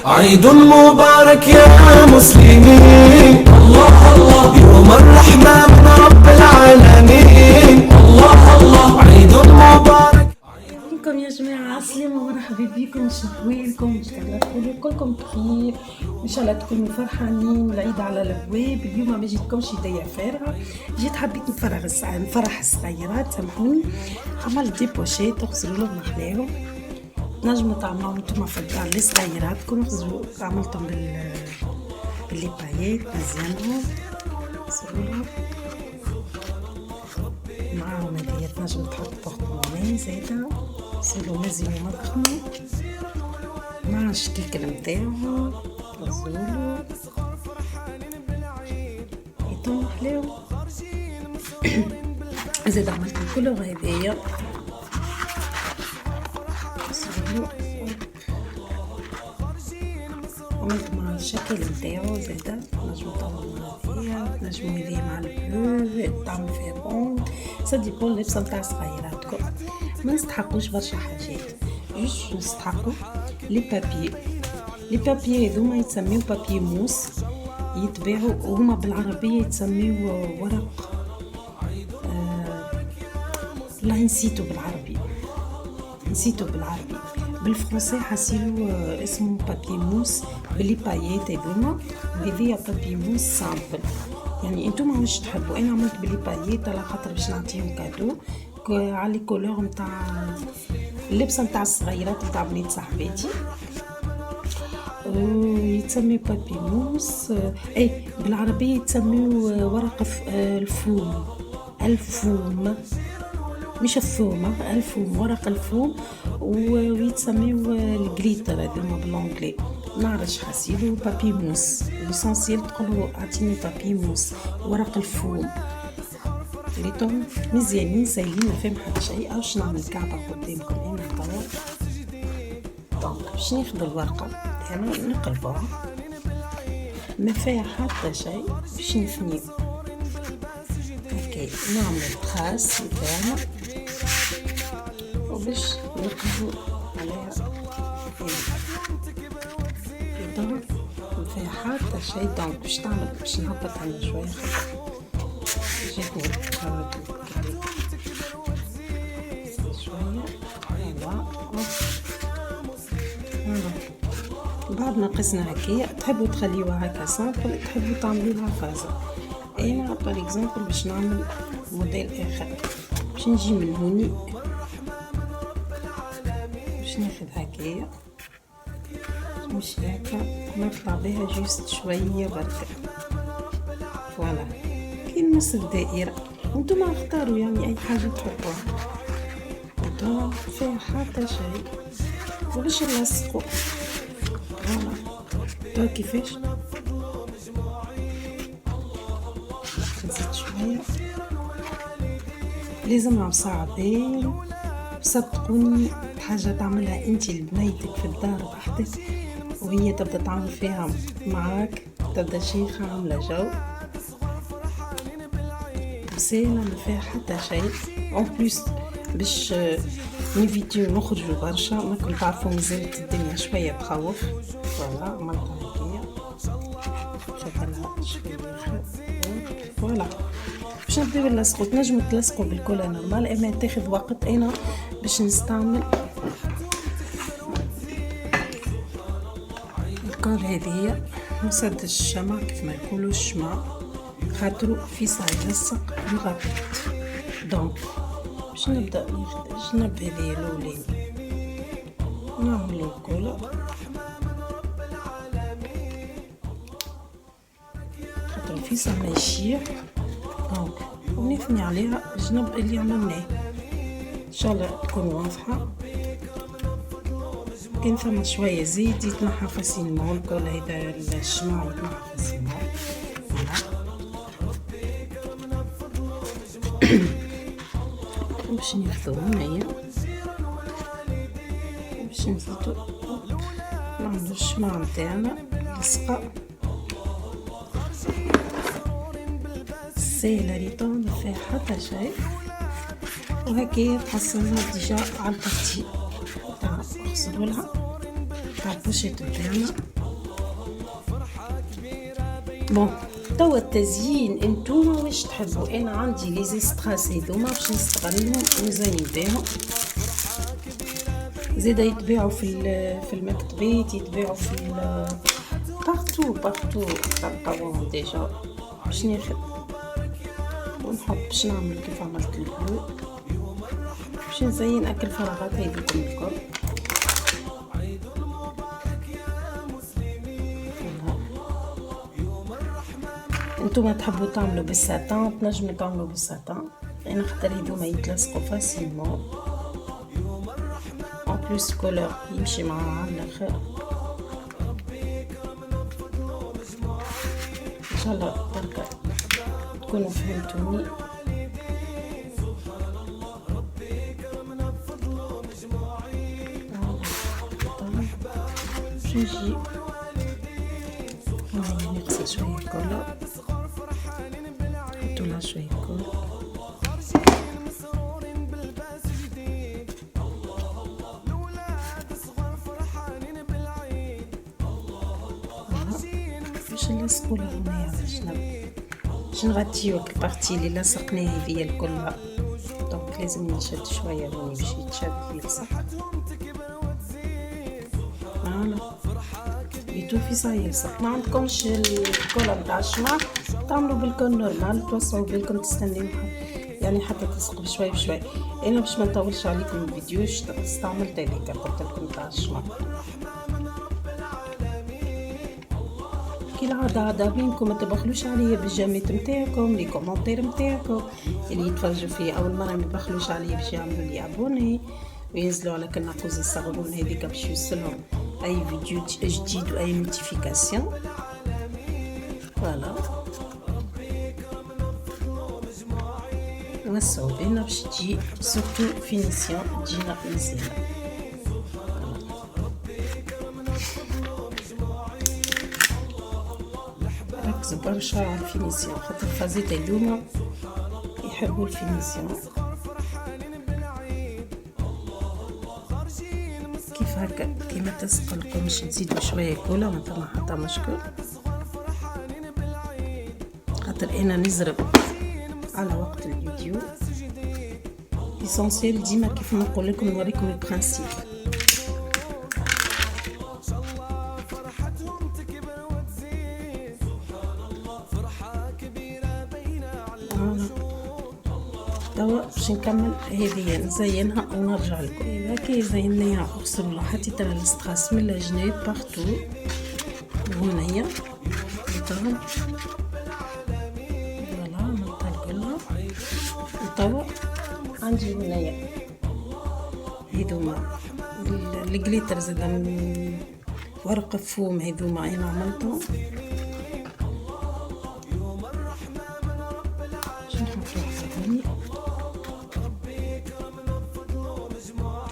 عيد مبارك يا مسلمين، الله الله، يوم الرحمة من رب العالمين، الله الله، عيد مبارك. كم يا جماعة، عسلامة ومرحبا بكم. شحوالكم؟ ان شاء الله تكونوا كلكم بخير، ان شاء الله تكونوا فرحانين. العيد على الابواب. اليوم ما جيتكمش يديا فارغة، جيت حبيت نفرح الصغيرات، سامحوني. عملت دي بوشيت تغسلوا لهم محلاهم، نجموا تعملوهم نتوما في الدار لصغيراتكم. عملتهم باللي بايات مزيانهم، غسلوهم معاهم هدية. تنجم تحط بورتموني زايدة، غسلو مزيان ومضخمو مع الشكيكل متاعهم، غسلولو يتم محلاو. زاد عملت كل هذايا، غسلولو عملت مع الشكل متاعو زادا. نجمو طاولو مع هذيا، نجمو هذيا مع البلو تعمل فيها بوند. صدي بون لبسة متاع صغيراتكم، ما نستحقوش برشا حاجات، جوست نستحقو لي بابي هذوما يتسميو بابي موس، يتباعوا وهما بالعربية يتسميو ورق لا نسيتو بالعربي، بالفرنسي حاسيلو اسمه بابي موس بلي بايات هذوما. وهذيا بابي موس سامبل، يعني انتوما واش تحبوا. انا عملت بلي بايات على خاطر باش نعطيهم كادو على كولور نتاع اللبسه نتاع الصغيرات نتاع بنات صاحباتي. يتسمي بابي موس، اي بالعربيه يتسميو ورق الفوم، مش الثومة، الفوم، ورق الفوم. ويتسميو الجليتر هذوما بالانجلي. نعرفش حاسيلو بابي موس، ليسانسيال تقولوا اعطيني بابي موس ورق الفوم. ريتهم مزيانين سايلين، ما فهم حتى شيء. واش نعمل كعبة قدامكم هنا توا. دونك باش ناخذ الورقة انا نقلبوها، ما فيها حتى شيء، باش نثنيو هكا، نعمل التراس نتاعنا وباش نقلبو عليها هنا. ما فيها حتى شيء. دونك باش تعمل، باش نهبط على شوية جاتني شوية. بعد ما قسنا هكايا، تحبوا تخليوها هكا سامبل، تحبوا تعملوا لها فازة. انا بار اكزومبل باش نعمل موديل اخر، باش نجي من هوني، باش ناخذ هكايا، مش هكا، نطلع بها جوست شوية بركة، فوالا كي نص الدائرة. وانتوما اختاروا يعني اي حاجة تحبوها، انتوما فيها حتى شيء. وباش نلصقوا فوالا توا كيفاش. نزيد شوية، لازم مساعدين صدقوني. حاجة تعملها انتي لبنيتك في الدار وحدك، وهي تبدا تعمل فيها معاك، تبدا شيخة عاملة جو بسيلة، ما فيها حتى شيء. اون بليس باش نيفيتيو نخرجوا برشا، ماكل تعرفوا مازالت الدنيا شوية تخوف. فوالا عملتها هكايا، شغلها شوية فوالا. باش نبداو نلصقو، تنجمو تلصقو بالكولا نورمال، اما تاخذ وقت. انا باش نستعمل الكول هذيا مسدس الشمع كيف ما يقولوا الشمع، خاطرو في صاع يلصق بالغلط. دونك باش نبدا ناخذ الجنب هذيا الاولاني، نعملو الكولا خاطر في صاع ما يشيح. دونك ونثني عليها الجنب اللي عملناه، ان شاء الله تكون واضحه. كان ثم شويه زيت يتنحى فاسيلمون، الكل هذا الشمع يتنحى فاسيلمون. باش ناخذوهم هنايا، باش نزيدو نعملو الشمع نتاعنا لصقه سهله ريتو، ما فيها حتى شيء. وهكايا تحصلنا ديجا على البارتي تاع غسلولها. تاع البوشيت بتاعنا. بون توا التزيين انتوما واش تحبوا. انا عندي لي زيستراس هذوما باش نستغلهم ونزين بيهم. زيدا يتباعوا في المكتبات، يتباعوا في بارتو تلقاوهم ديجا. باش ناخذ ونحط باش نعمل كيف عملت البلو، باش نزين اكل الفراغات هذوكم الكل. انتوما تحبوا تعملوا بالساتان تنجموا تعملوا بالساتان. انا خاطر هذوما يتلصقوا فاسيلمون، ان بلوس كولور يمشي معاه على الاخر. ان شاء الله بركة تكونوا فهمتوني. باش نجي نغسل شوية كولر، نحطولها شوية كولر. باش نلصقولها هنايا باش نغطيوك البارتي اللي لصقناها هذيا الكلها. دونك لازم نشد شوية هوني باش يتشد يلصق. فوالا يتوفي صاي يلصق. ما عندكمش الكولة نتاع الشمع تعملوا بالكون نورمال، توسعوا بالكم تستنيو يعني حتى تلصق بشوي بشوي. انا باش ما نطولش عليكم الفيديو استعملت هذيك قلت لكم تاع الشمع. كي العادة عادة بينكم ما تبخلوش عليا بالجامات نتاعكم، لي كومونتير نتاعكم اللي يتفرجوا فيا اول مره ما يبخلوش عليا باش يعملوا لي ابوني وينزلوا على قناه قوس الصغرون هذيك باش يوصلهم اي فيديو جديد واي نوتيفيكاسيون. فوالا وسعوا بينا باش تجي سورتو فينيسيون تجينا مزيانه. ركزوا برشا على الفينيسيون خاطر الفازيت هذوما يحبوا الفينيسيون. كيف هكا كي ما تسقلكمش تزيدوا شويه كولا ما ثم حتى مشكل، خاطر انا نزرب على وقت الفيديو. ليسونسيال ديما كيف ما نقول لكم نوريكم البرانسيب. توا باش نكمل هذه نزينها ونرجع لكم. هكا زيناها وغسلنا حطيت لها الستراس من الجناب بارتو هنايا تمام. فوالا نطلقلها. توا عندي هنايا هذوما الجليتر زادا من ورق الفوم هذوما انا عملتهم.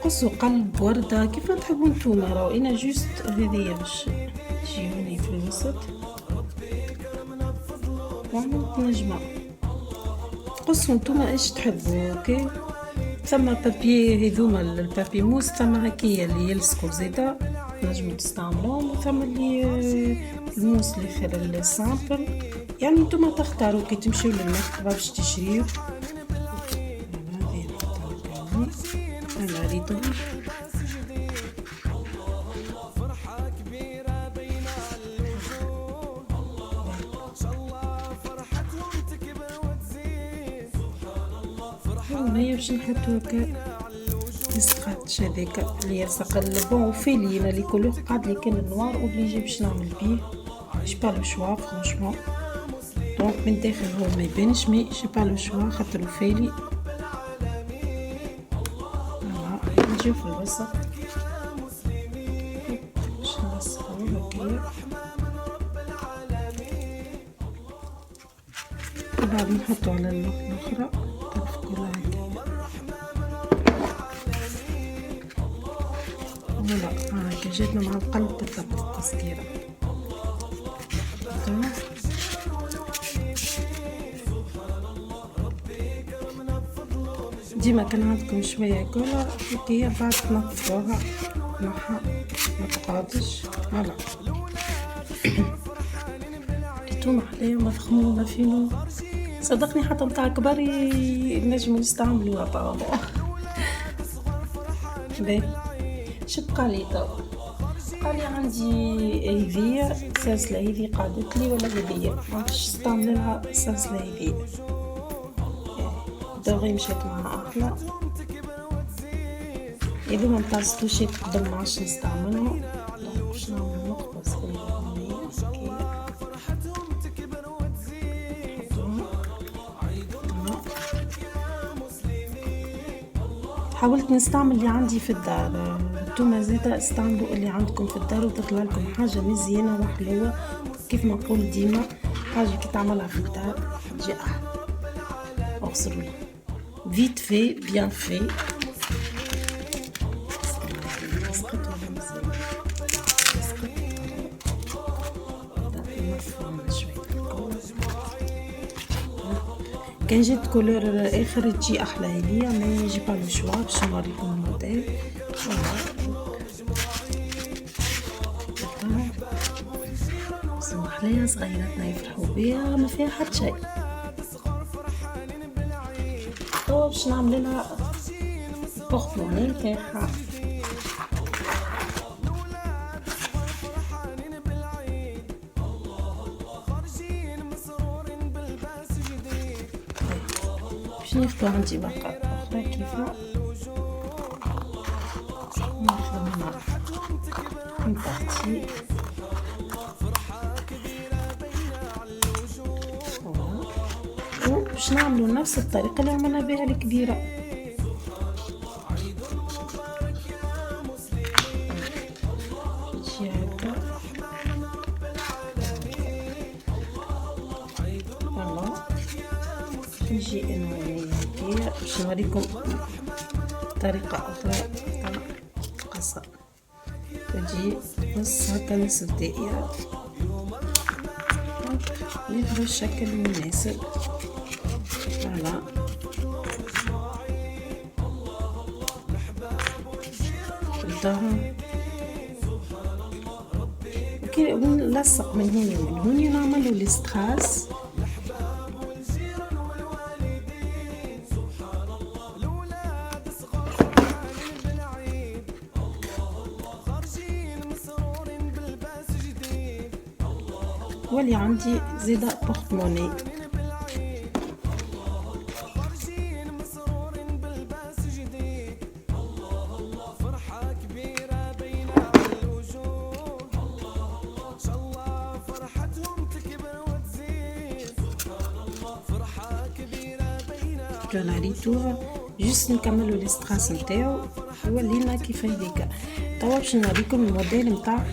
قصوا قلب وردة كيف تحبوا نتوما، راهو انا جوست هذيا باش تجي هوني في الوسط وعملت نجمة. قصوا نتوما ايش تحبوا. اوكي ثم بابي هذوما البابي موس ثم هكيا اللي يلصقوا زيدا نجموا تستعملوهم، وثم اللي الموس اللي خير السامبل يعني نتوما تختاروا كي تمشيو للمكتبة باش تشريو. ريدهم هي باش نحطو هكا السقاط هذاك اللي يلصق البون وفيلينا لي كولور قاعد لي كان النوار اوبليجي باش نعمل بيه جي با لو شوا فرانشمون. دونك من داخل هو ما يبانش مي جي با لو شوا خاطر فيلي. نجيو في الوسط باش نلصقو هكايا، وبعد نحطو على الاخرى طرف كلها هكايا. فوالا هاكا جاتنا مع القلب بالضبط التسكيرة. ديما كان عندكم شويه كولا هكايا بعد تنظفوها معها قادش فوالا. التوم حلايا مفخمو ما فينو صدقني حتى نتاع كبار نجمو نستعملوها طابو. باهي شبقى لي تو؟ بقى لي عندي هذيا سلسلة هذي قعدت لي ولا هذيا ماعرفتش نستعمل لها السلسلة هذي دوغي مشات معها أحلى. إذا ما متعزتوش قبل معادش نستعملهم دونك باش نعمل نقطة صغيرة هنايا حاولت نستعمل اللي عندي في الدار. انتوما زادا استعملوا اللي عندكم في الدار وتطلع لكم حاجة مزيانة وحلوة. كيف ما نقول ديما حاجة كي تعملها في الدار تجي أحلى. اغسلوا فيت في بيان في. كان جات كولور اخر تجي احلى هديه ما يجي با لو شوا باش نوريكم الموديل. محلية صغيرتنا يفرحوا بيها ما فيها حتى شيء. باش نعمل لها بورتموني نتاعها. باش ناخدو عندي باقة أخرى كيفها ناخدو منها من بارتي باش نعملو نفس الطريقة اللي عملنا بها الكبيرة. تجي هكا فوالا نجي انوي هكايا باش نوريكم طريقة أخرى تاع القصة. تجي نص هكا نص الدائرة ناخدو الشكل المناسب فوالا. كي نلصق من هنا ومن هنا نعملو الاستراس ولي عندي زيادة بورتموني فوالا ريتوها جست نكملو الاستراس نتاعو ولينا كيف هذيكا. توا باش نوريكم الموديل نتاع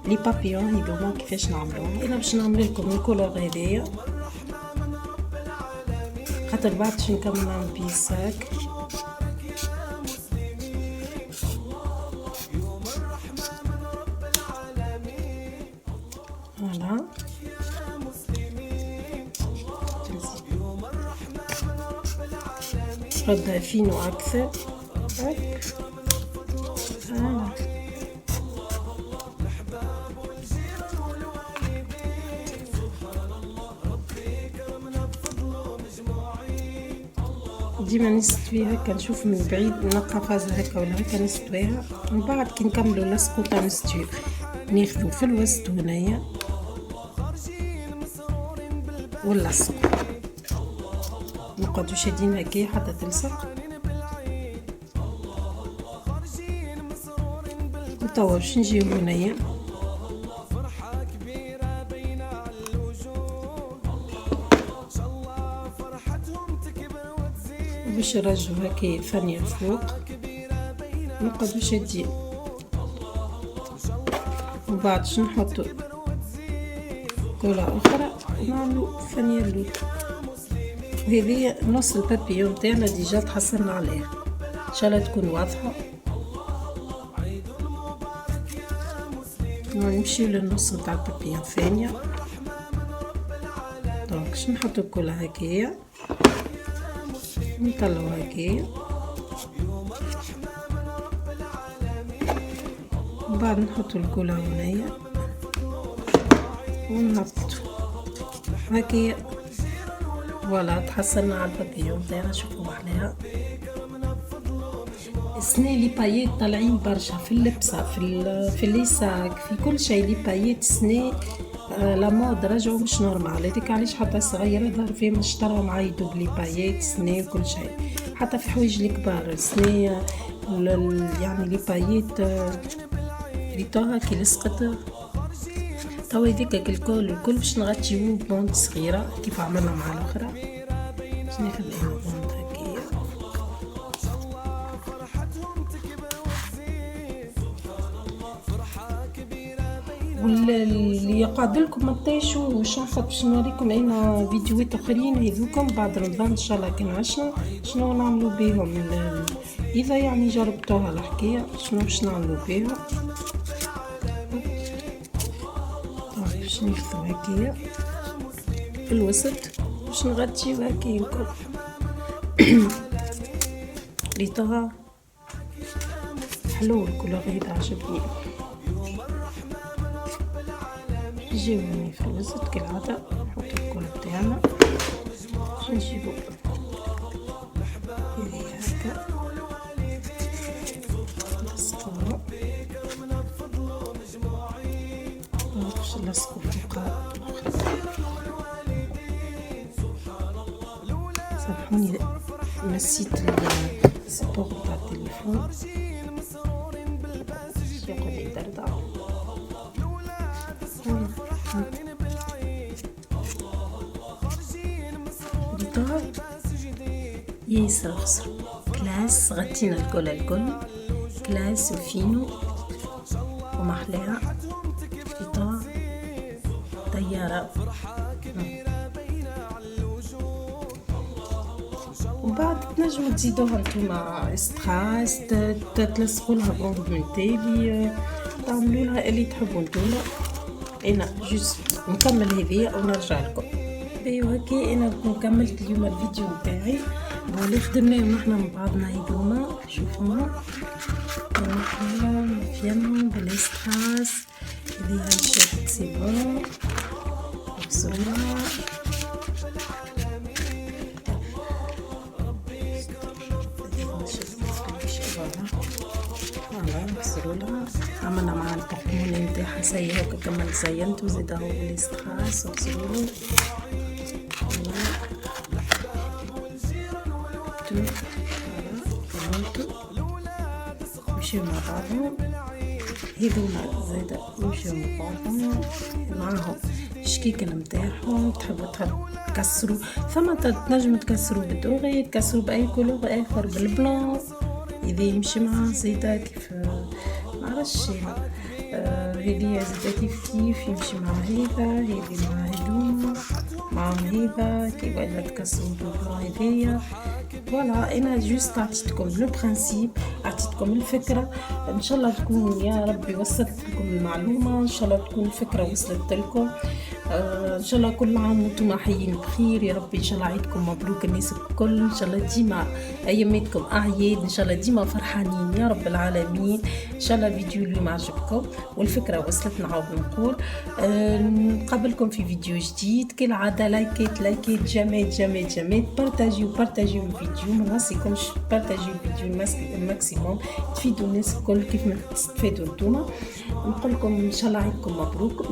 لي بابيون هذوما كيفاش نعملوهم. انا باش نعمل لكم الكولور هذايا خاطر بعد باش نكمل نعمل بيه الساك. فوالا ردها فينو اكثر فوالا. ديما نستويها هكا نشوف من بعيد نلقى فازة هكا ولا هكا نستويها من بعد كي نكملو لصقو تاع نستوي ناخدو في الوسط هنايا ونلصقو نقعدو شادين هكايا حتى تلصق. وتوا باش نجيو هنايا باش نرجعو هكايا ثانية الفوق نقعدو شادين وبعد باش نحطو كولة أخرى ونعملو ثانية اللولة. وهذه نص البابيون تاعنا ديجا تحصلنا عليها ان شاء الله تكون واضحة. نمشيو للنص نتاع البابيون الثانية دونك باش نحطو كولة هكايا نطلعو هكايا ومن بعد نحطو الكولا هنايا ونهبطو هكايا. فوالا تحصلنا على البابيون تاعنا. شوفوا محلاها سني لي بايات طالعين برشا في اللبسه في ليساك في كل شيء. لي بايات سني لا مود رجعوا مش نورمال. هذيك علاش حتى الصغيره ظهر فيهم اشتراو معايا دوب لي بايات سني وكل شيء. حتى في حوايج الكبار سني يعني لي بايات ريتوها كي لصقت توا هذيك الكل باش نغطيوه بونت صغيره كيف عملنا مع الاخرى. باش ناخذ انا بونت هكايا واللي يقعد لكم ما تطيشوش. باش نوريكم انا فيديوهات اخرين هذوكم بعد رمضان ان شاء الله كي عشنا شنو نعملوا بهم. اذا يعني جربتوها الحكايه شنو باش نعملوا بهم. باش ناخذو هكايا في الوسط باش نغطيو هكايا الكل. ريتوها حلو الكولور هذا عجبني. نجيو هنا في الوسط كالعادة نحطو الكولور تاعنا باش نجيبو هكا نلصقوها باش نلصقو فوقها. سامحوني نسيت السبور تاع التليفون يقعد يدردع. ريتوها ياسر خسرو كلاس. غطينا الكل كلاس وفينو ومحلاها. ريتوها طيارة. وبعد تنجموا تزيدوها نتوما استراس تلصقولها بوند من تالي تعملوا لها اللي تحبوا نتوما. انا جوست نكمل هذه ونرجع لكم. وهكي انا كملت اليوم الفيديو نتاعي اللي خدمناهم نحنا مع بعضنا هذوما. شوفوهم مفيانهم بالاستراس. هذه هاي شافت سي بون بصراحه. نكسرولها. عملنا مع البقمون نتاعها سي هاكا كمل زينتو زيدها هو بالاستراس وكسرولو. نمشيو مع بعضهم هذوما زادا نمشيو مع بعضهم معاهم الشكيكة نتاعهم. تحبوا تكسروا ثم تنجموا تكسروا بالدوغي تكسروا بأي كولور آخر بالبلون إذا يمشي معاه زادا كيف معرفش. هذه زادا كيف يمشي مع هذا مع هذوما معهم هذا كي ولا تكسروا بالبلون هذيا. فوالا انا جوست عطيتكم لو برانسيب عطيتكم الفكره. ان شاء الله تكون يا ربي وصلت لكم المعلومه. ان شاء الله تكون الفكره وصلت لكم. ان شاء الله كل عام وانتم حيين بخير يا ربي. ان شاء الله عيدكم مبروك الناس الكل. ان شاء الله ديما اياماتكم اعياد. ان شاء الله ديما فرحانين يا رب العالمين. ان شاء الله الفيديو اليوم عجبكم والفكره وصلت. نعاود نقول نقابلكم في فيديو جديد كالعاده. لايكات جامي بارتاجيو الفيديو. ما نوصيكمش بارتاجيو الفيديو الماكسيموم تفيدوا الناس الكل كيف ما تستفادوا نتوما. نقول لكم ان شاء الله عيدكم مبروك.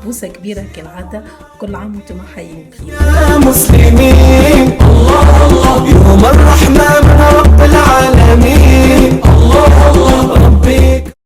بوسه كبيره كالعاده. كل عام وانتم حيين بخير يا مسلمين.